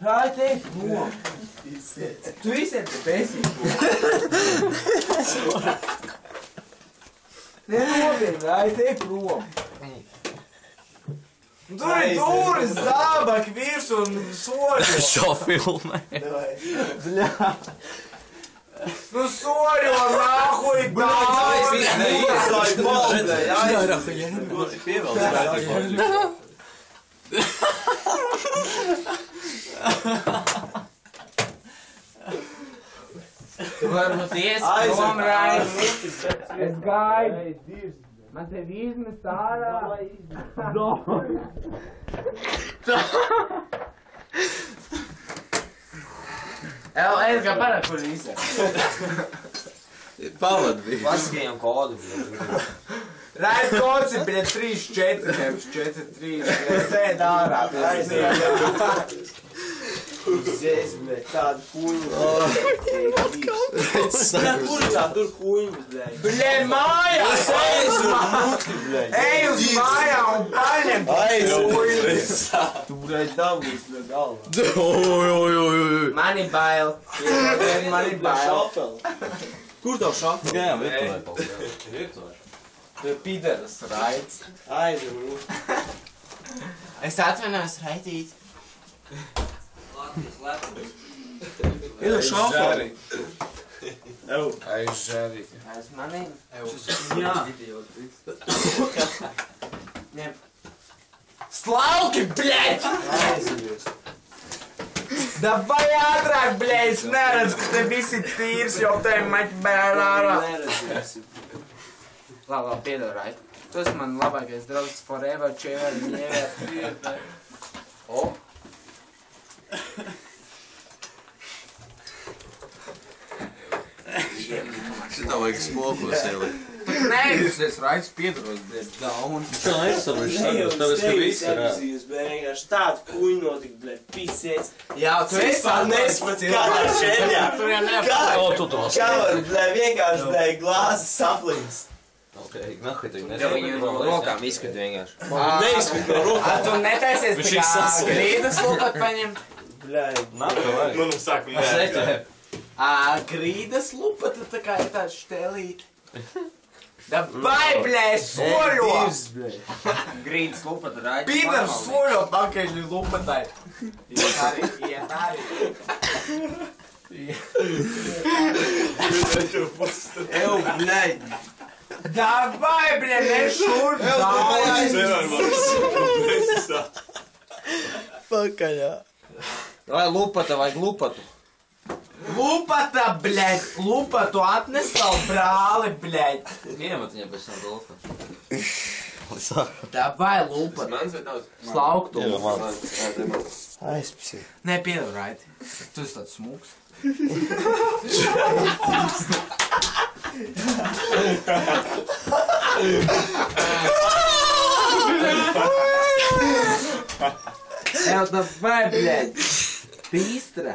Raiti, no! Tu izsiet te besīt! Nenopietni, Raiti, prom! Tur ir dūris, zābaki, virs un soļo! Šo filmē! Bļā! Nu soļo, nahuj, dāvis! Tu varbūt ies prom, Raiti! Es gaidu! Man tevi izmest ārā! Es kā parād, kur izsaka. Pavad bija. Paskajam kodu. Raid kods ir, 3, 4, 4, 3, sēd ārā. Zēs, tādu kuņu. Kur tā tur kuņu, blēj? Bļē, mājās! Ej uz mājām un paņem kuņu! Tu, blēj, dabūs, blēj, galvā. Mani bail. Mani bail. Kur tev šafeli? Jā, virtuvē. Tu ir pideras raids. Aizinu. Es atvainojos raidīt. Ir šafeli. Ew. Aizžēri. Es manī. Jā. Ņem. Slauki, bļeķ! Aizies. Davai ātrāk, bļeķ! Es neredzu, ka te visi tīrs, jo tevi maķi bēr ārā. Neredzēsi. Labi, piedod, Raid. Tu esi man labākais draugs forever, chever, never. O. Šitā vajag smokos ielikt. Nē, es Raids piedaros, bet daun. Šā aizsaviši sagas, tāpēc, ka viss ir apzīves, bet vienkārši tādu kuņu notika, blē, pisēts. Jā, tu esi Nespēc kādā šeļā. Tu jau neapkārt. Kā tu to Kā var, blē, vienkārši, blē, glāzes saplīst. Ok, nahuj, tu Tev viņu no rokām izskat vienkārši. Neizskat no rokām. Tu netaisies tā kā grīdas lupat paņemt? Blē, Naka vajag. Nu, sākam Grīdas lupata tā kā ir tāds štelīti. Davai, blē, soļo! Grīdas lupata raida. Pīdars soļo pakaļ lupatai. Iet arī. Ew, blē. Davai, blē, nešurp! Pakaļā. Vai lupata, vajag lupatu. Lupata, bļeļ! Lupatu atnes savu brāli, bļeļ! Iemet viņam pēc tam dolka. Davai, lupata! Slauktu. Aizpasī. Nē, piedod, Raiti. Tu esi tāds smūgs. Ev, davai, bļeļ! Pīstra!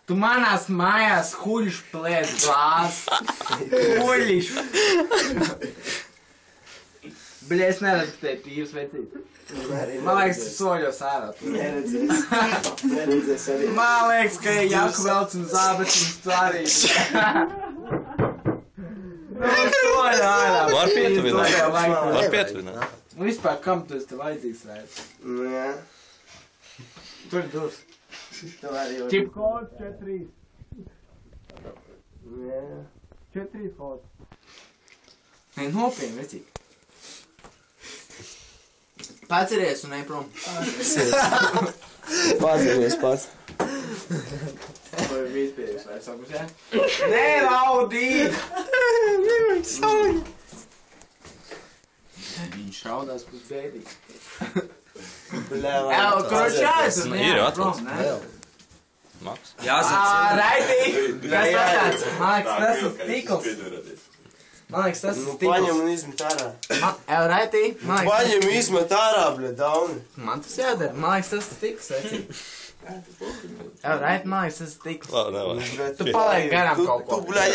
Tu manās mājās huļš plēs glāzes. Huļš. Bļē, es neredzu, ka te ir tīvs vecīt. Man liekas, tu soļos ārā. Neredzēs arī. Man liekas, ka ir Jaku velc un zābeciņas tu arī. Soļo ārā. Var pietuvināt. Var pietuvināt. Vispār, kam tu esi te vajadzīgs, Rēds? Nē. Tur ir durs. Tev arī var. Čip kods 4-3. Nē. 4-3 kods. Nē, nopietni, vecīt. Paceries un ej prom. Paceries pats. Vai vispējums vai sakus, jā? Nē, laudīt! Viņš šaudās pēc bēdīgi. Korčājs un Ir atklāts. nē? Maks. Raitī! Kas tāds? Man liekas, tas ir stikls. Man liekas, tas ir Nu, stikls. paņem un izmet ārā. Raitī! Paņem, izmet ārā, bļa, dauni. Man tas jādara. Man liekas, tas ir stikls, vecīt. Raitī, man liekas, tas ir stikls. Labi, nevajag. Tu paliek garām kaut ko. Tu, bļa,